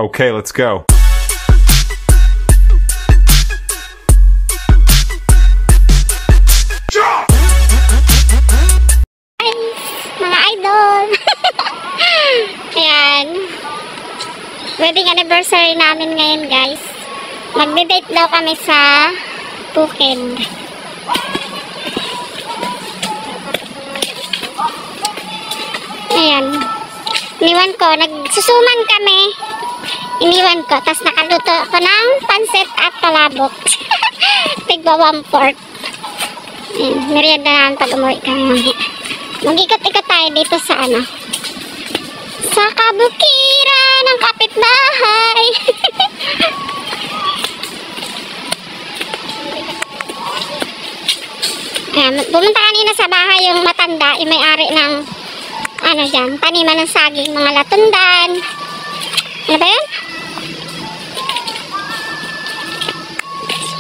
Okay, let's go. Hi, mga idol! Ayan. Wedding anniversary namin ngayon, guys. Magde-date daw kami sa Bukid. Ayan. Iniwan ko. Nagsusuman kami. Iniwan ko. Tapos nakaluto ako ng pansit at palabok. Tigba 1/4. Merienda namin pag umuwi kami. Mag-ikot-ikot tayo dito sa sa kabukiran ng kapitbahay. Pumunta kanina sa bahay yung matanda, yung may-ari ng dyan, taniman ng saging, mga latundan. Ano ba yun?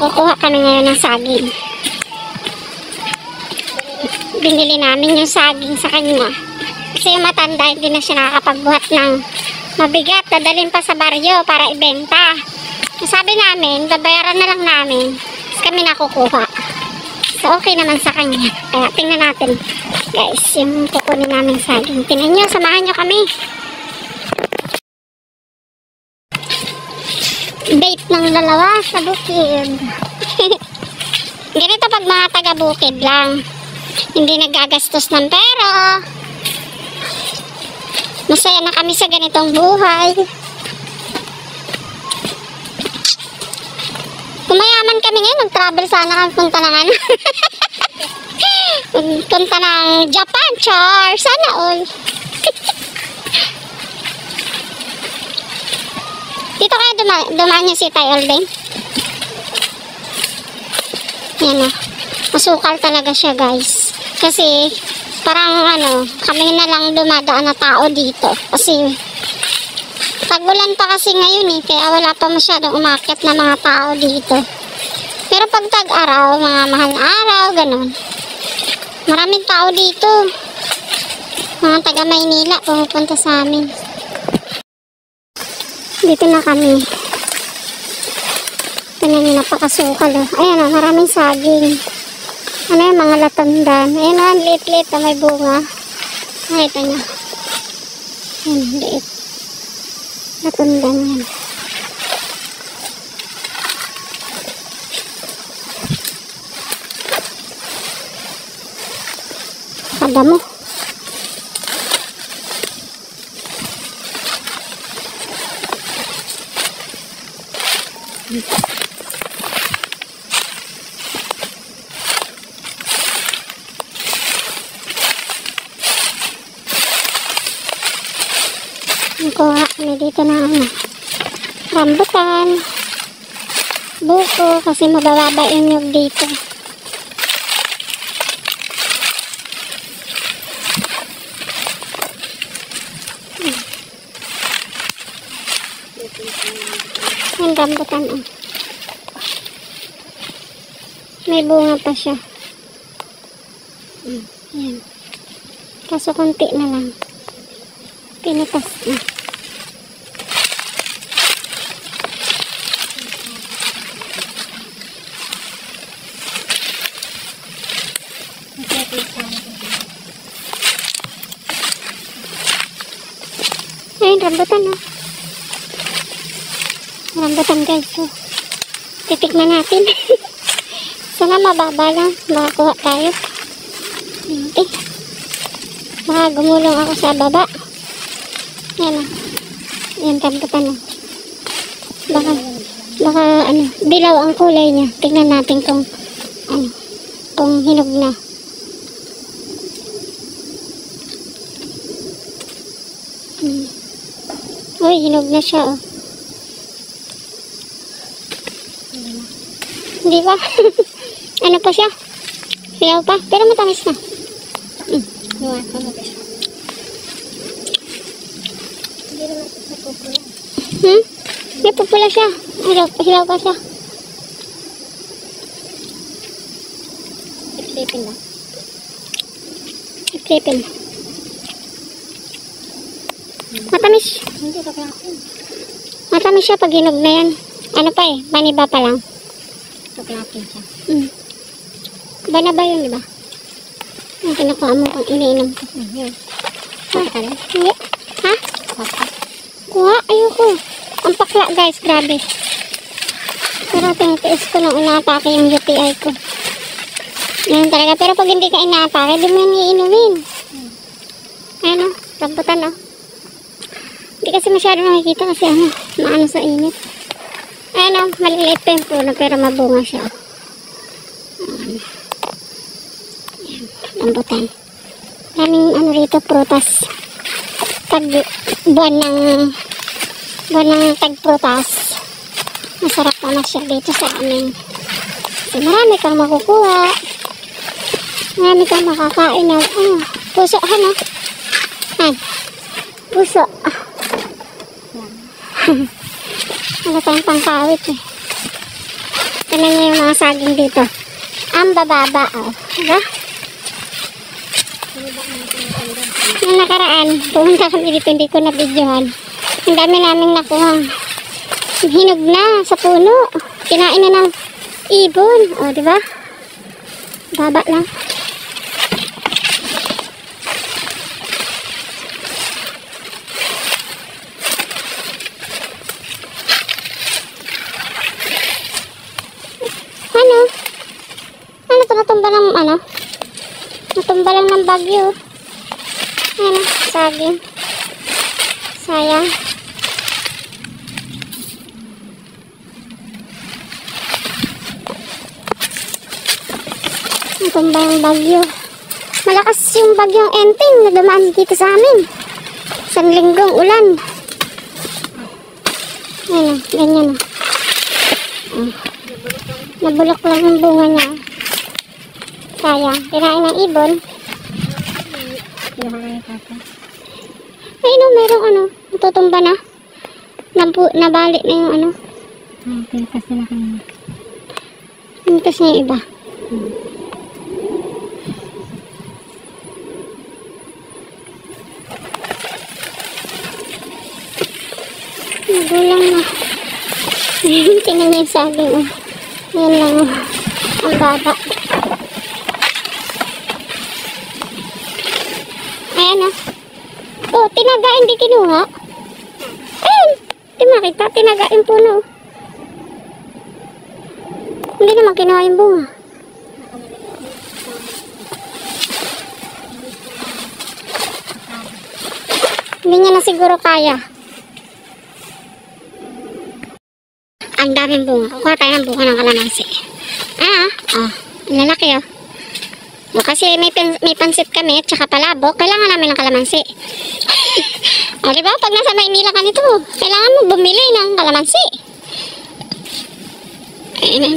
Kukuha kami ngayon ng saging. Binili namin yung saging sa kanya. Kasi yung matanda, hindi na siya nakakapagbuhat ng mabigat. Dadalhin pa sa baryo para ibenta. Sabi namin, babayaran na lang namin. Tapos kami nakukuha. So, okay naman sa kanya. Kaya, tingnan natin. Guys, yung kukunin namin saging. Tingnan nyo, samahan nyo kami. Date ng dalawa sa bukid. Ganito pag mga taga-bukid lang. Hindi nagagastos ng pera. Masaya na kami sa ganitong buhay. Kumayaman kami ngayon, nag-travel sana kami punta ng punta ng Japan, char. Sana all. Dito kayo dumaan niyo si Tay Olding. Yan na. Masukal talaga siya, guys. Kasi parang kami na lang dumadaan na tao dito. Kasi tag-ulan pa kasi ngayon kaya wala pa masyadong umakyat na mga tao dito. Pero pag tag-araw, mga mahal araw, ganun. Maraming tao dito. Mga taga Maynila pumupunta sa amin. Dito na kami. Tignan nyo, napakasukal. Ayan maraming saging. Yung mga latundan. Ayan liit-liit may bunga. Nakita nyo. Ayan, liit. Latundan yan. Kada mo. Kuha kami dito ng rambutan, buko, kasi mabababa yung nyug dito. Yung rambutan may bunga pa siya. Yan. Kaso konti na lang. Pinitas na. Ayun, rambutan rambutan, guys. So, titignan natin. Sana mababa lang. Makakuha tayo. Baka gumulong ako sa baba. Yan yan, rambutan baka dilaw ang kulay niya. Tingnan natin kung hinog na. Uy, hinog na siya hindi ba? Ano pa siya? Hilaw pa, pero matamis na. May pupula siya. Hilaw pa siya. Iklipin lang. Matamis. Hindi, Matamis siya pag hinog na yan. Ano pa eh, paniba pa lang. Suklatin siya. Ba na ba yun, di ba? Ang kinukuha mo kung iniinom ko. Hindi. Ha? Kuha, ayoko. Ang pakla guys, grabe. Pero tinitiis ko nung inaatake yung UTI ko. Ganun talaga. Pero pag hindi ka inaatake, di mo yung iinumin. Ayan o, rambutan o. Hindi kasi masyado nakikita kasi maano sa init. Ayan o, maliliit pa yung puno pero mabunga siya. Ayan, rambutan. Maraming ano rito, prutas. Buwan ng tagprutas. Masarap naman siya dito sa amin. Kasi marami kang makukuha. Marami kang makakain na. Puso ka na. Puso. Ano tayong pangkawit eh. Tignan niyo yung mga saging dito. Ang bababa. Diba? Nung nakaraan, pumunta kami dito, hindi ko na-videohan. Ang dami naming nakuha. Hinog na sa puno. Kinain na ng ibon. O, diba? Baba lang. Ano? Ano ito? Natumba ng ano? Natumba lang ng bagyo. Ano? Saging. Sayang. Natumba yung bagyo. Malakas yung bagyong Enteng na dumaan dito sa amin. Isang linggong ulan. Ano? Ganyan o. Nabulok lang ang bunga niya. Sayang. Kinain ng ibon. Ay no, merong ano. Natutumba na. Nabalik na yung ano. Pintas nila kanina. Pintas niya yung iba. Nagulang na. Tingnan niya yung saging. Yan lang. Ang baba. Ayan o. Oh, tinaga, hindi kinuha. Ayun. Di makita, tinaga yung puno. Hindi naman kinuha yung bunga. Hindi niya na siguro kaya. Ang daming bunga. Kuha tayo ng bunga ng kalamansi. Lalaki oh. Kasi may pansit kami at saka palabok. Kailangan namin ng kalamansi. Diba? Pag nasa Maynila ka nito, kailangan mo bumili ng kalamansi.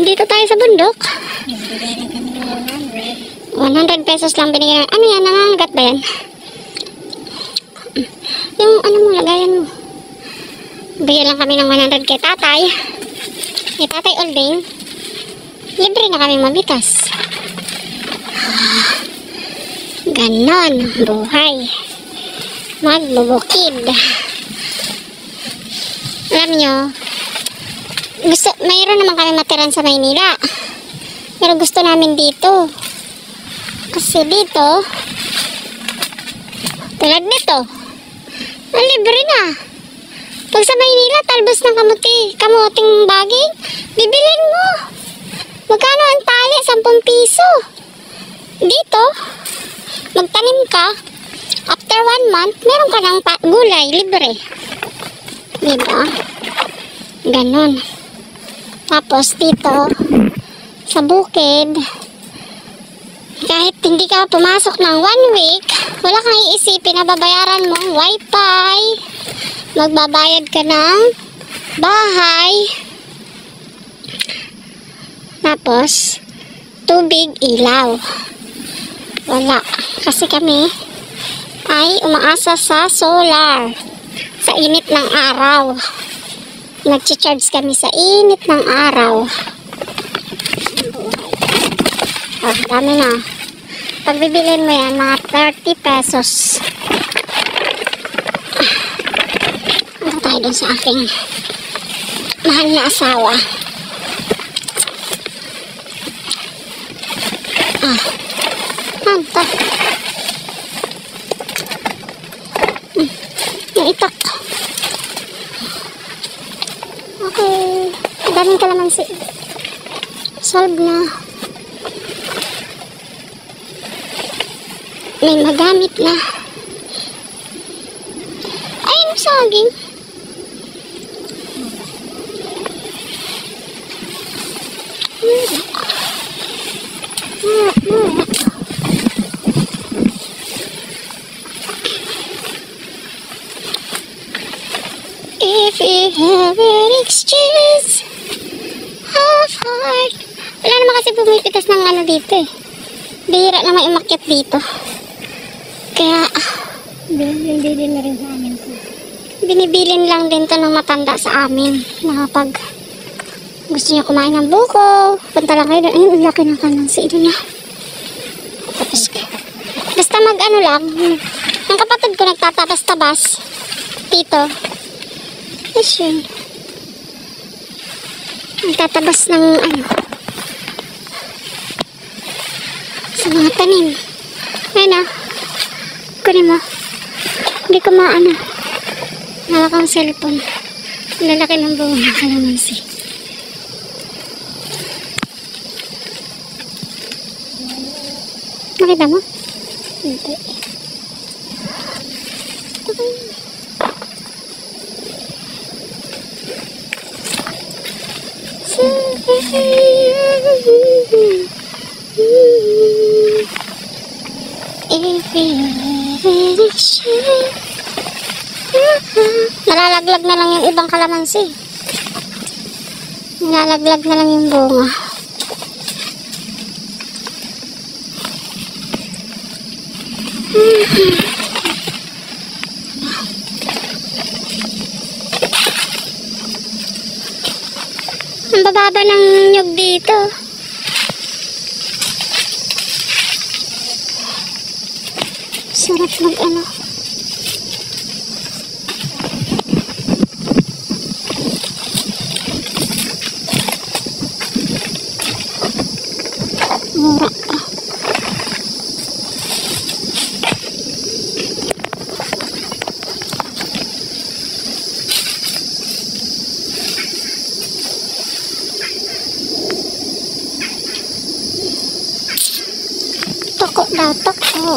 Dito tayo sa bundok. 100 pesos lang binigyan. Ano yan? Nangangagat ba yan? Yung ano mo, lagayan mo. Bigyan lang kami ng 100 kay tatay. Kay tatay Olding. Libre na kami mabitas. Ganon buhay. Magbubukid. Alam nyo, mayroon naman kami matiran sa Maynila. Pero gusto namin dito. Kasi dito, tulad nito, libre na. Pag sa Maynila, talbos ng kamuting baging, bibilin mo. Magkano ang tali? 10 piso. Dito, magtanim ka, after 1 month, meron ka ng gulay, libre. Diba? Ganon. Tapos dito, sa bukid, kahit hindi ka pumasok ng 1 week, wala kang iisipin na babayaran mo wifi, magbabayad ka ng bahay, tapos tubig, ilaw. Wala. Kasi kami ay umaasa sa solar. Sa init ng araw. Nag-charge kami sa init ng araw. Oh, dami na. Pag bibilin mo yan, mga 30 pesos. Ano tayo dun sa aking mahal na asawa. Ito. Yung itak. Okay. Daming kalamansi. Solve na. May magamit na. Ayun, saging. If you have an exchange of heart. Wala naman kasi pumipitas ng ano dito eh. Bihira na may umakyat dito. Kaya, Binibilin na rin sa amin po. binibilin lang din to ng matanda sa amin. Na kapag gusto niya kumain ng buko, punta lang kayo doon. Ayun, ang laki ng kalamansi niya. Tapos, basta mag ano lang, yung kapatid ko nagtatabas-tabas dito. Yes, yun. Nagtatabas ng ano, sa mga tanim. Ayun ah. Kunin mo. Hindi ko maano. Hawak ang cellphone. Lalaki ng bunga ng kalamansi. Nakita mo? Hindi. Nalalaglag na lang yung ibang kalamansi. Nalalaglag na lang yung bunga. Ang bababa ng nyug dito. Sarap mag ano. Mura pa. Toko daw, toko.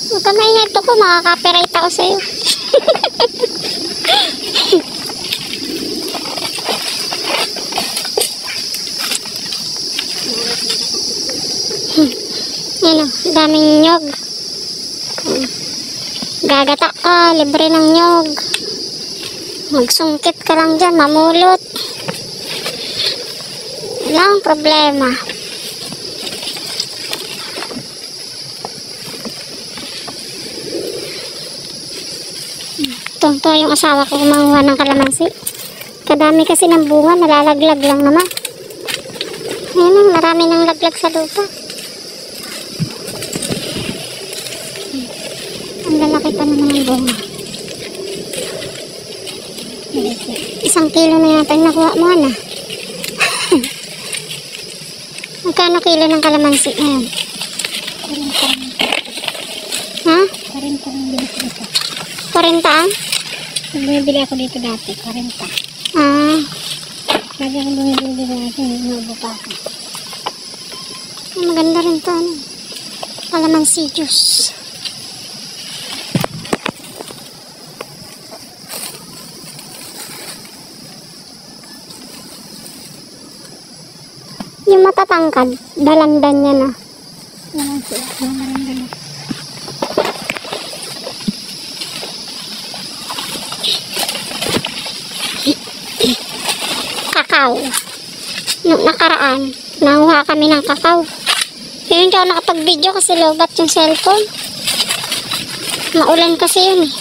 Huwag ka maingay, toko. Makaka-copyright ako sa'yo. Yan o, daming nyog. Gagata ka, libre ng nyog. Magsungkit ka lang dyan, mamulot. Wala akong problema. Tungto yung asawa ko kumanguha ng kalamansi. Kadami kasi ng bunga, nalalaglag lang naman. Ayan lang, marami nang laglag sa lupa. Ang lalaki pa naman ng bunga. 1 kilo na yata yung nakuha mo, na. Magkano kilo ng kalamansi ngayon? 40. Ha? 40 ang bilis dito. 40 ang? Bumibili ako dito dati, 40. Ah, Lagi akong bumibili dito, inuubo pa ako. maganda rin to, ano? Kalamansi juice. Yung matatangkad, dalandan niya na. Walang sila, walang dala. Kakao. Nung nakaraan, nanguha kami ng kakao. Yun, hindi ako nakapag-video kasi lobat yung cellphone. Maulan kasi yun eh.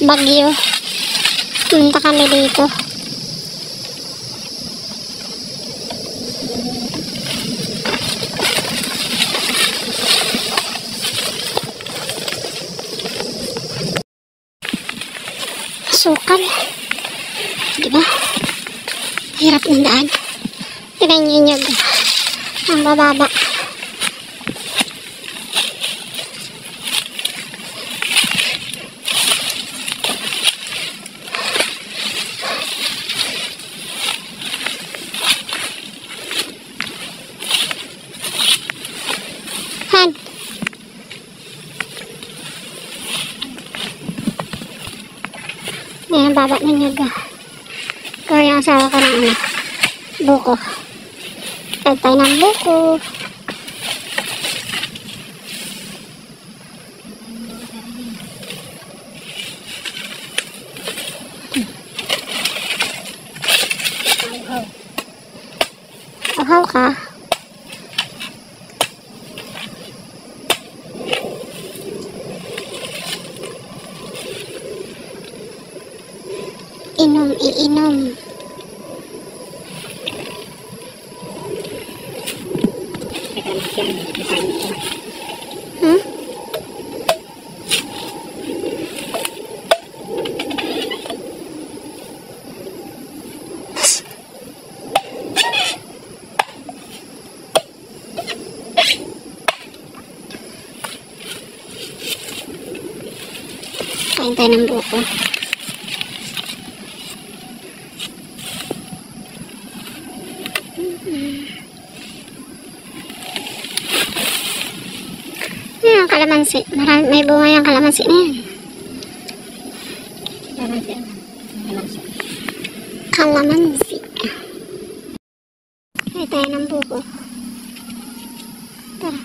Bagyo. Punta kami dito. Sukal. Diba? Hirap ng daan. Tignan nyo nyug. Ang bababa. Han. Ayan, baba na nyug. Kaya yung asawa ko ng ano, buko. Kahit tayo ng buko. Ahaw ka. Inom, iinom. Hmm? Kain tayo ng buko. Yan ang kalamansi. Marami, may bunga yung kalamansi na yan. Kalamansi. Kain tayo ng buko. Tara.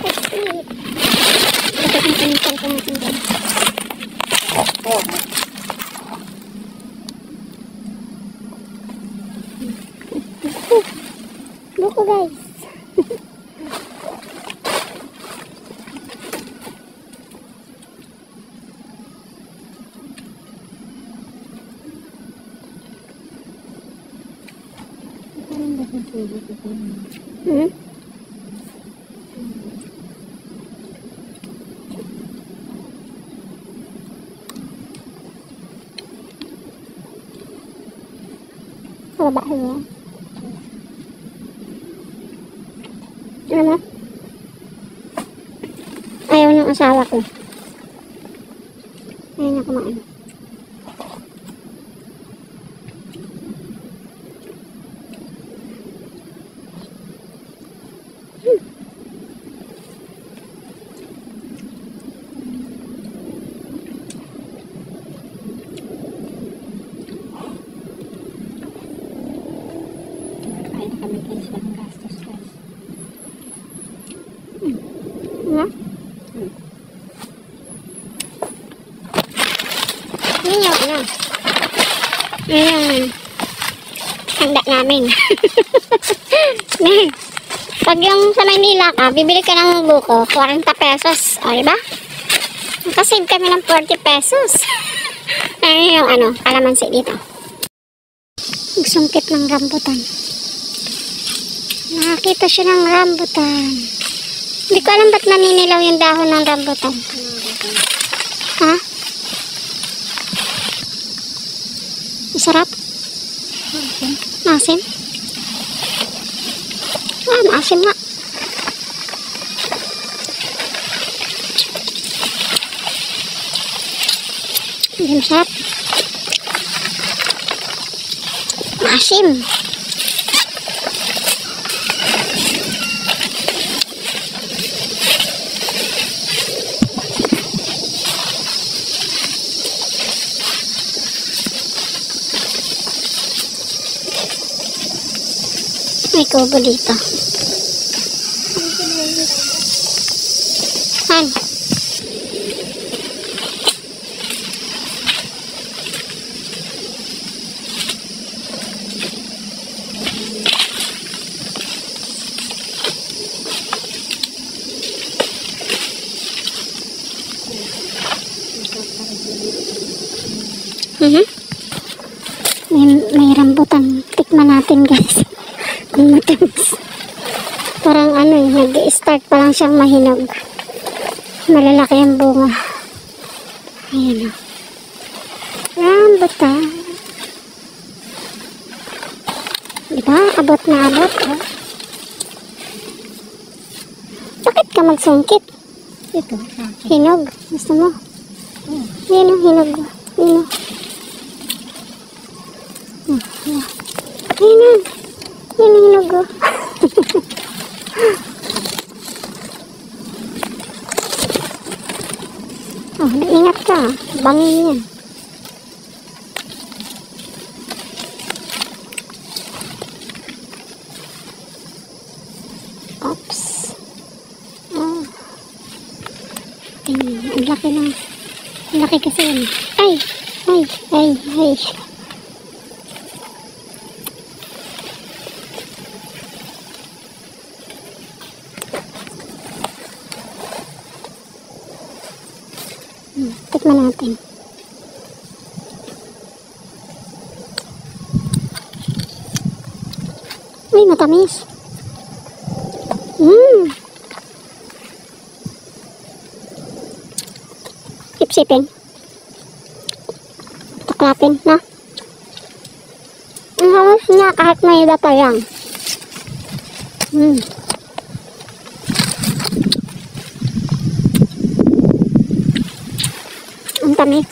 Let's eat. Dapat ang pinitan ko natin dyan. Buko guys. Hmm? Baba niya. Ano mo? Ayaw ng asawa ko. Ayaw niya kumain. Ano? Ano yung ano? Handa namin. Pag yung sa Maynila ka, bibili ka ng buko, 40 pesos. O, diba? Nakasave kami ng 40 pesos. Ano yung ano, kalamansi dito. Nagsungkit ng rambutan. Nakakita siya ng rambutan. Hindi ko alam ba't naninilaw yung dahon ng rambutan. Ha? Masarap? Maasim? Ah, maasim nga. Hindi masarap. Maasim. May kubo dito. Han. May rambutan. Tikman natin guys. Kung matamis. Parang ano eh, nag-i-start pa lang siyang mahinog. Malalaki ang bunga. Ayan o. rambutan. Diba? Abot na abot. Oh. Bakit ka magsungkit? Ito, sa akin. Hinog. Gusto mo? Yan ang hinog. Yan o. Yan o. Yan ang hinog o. Oh, ingat ka. Bangin yan. Oops. Oh. Ang laki na. Ang laki kasi yan. Ay! Ay! Ay! Ay! Tikman natin. Uy, matamis. Sipsipin. Taklapin, na. Ang halos niya kahit may iba pa lang. Ang tamis.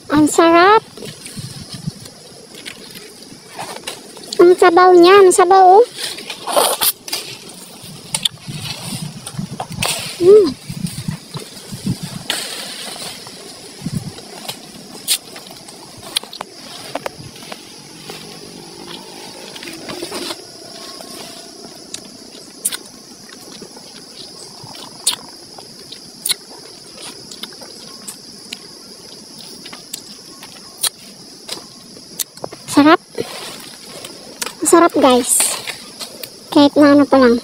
Ang sarap. Ang sabaw niya, ang sabaw oh. Sarap. Sarap guys. Kahit na ano pa lang.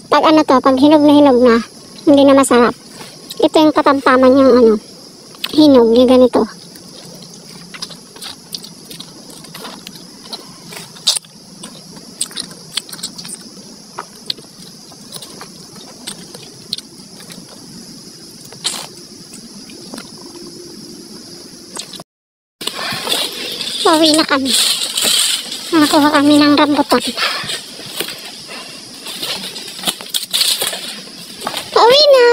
Pag ano to, pag hinog na, hindi na masarap. Ito yung katamtaman niyang ano, hinog, yung ganito. Pauwi na kami. Nakakuha kami ng rambutan. Pauwi na.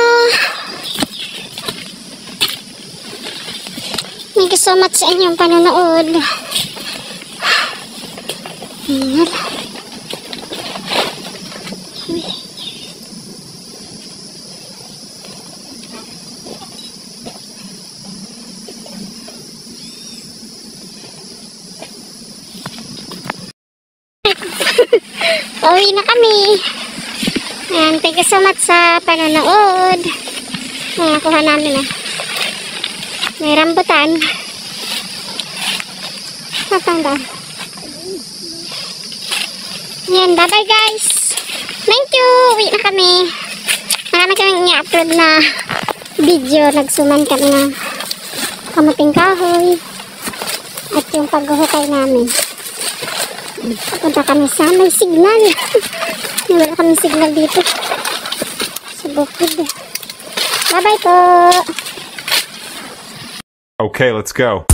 Thank you so much sa inyong panonood. Pauwi na kami. Ayan, thank you so much sa panonood. Ayan, nakuha namin na. May rambutan. Natanda. Ayan, bye bye guys. Thank you. Uwi na kami. Marami kaming i-upload na video. Nagsuman kami na kamuting kahoy. At yung paghuhukay namin. Punta kami sa may signal. Wala kami signal dito sa bukid. Bye bye po. Okay, let's go.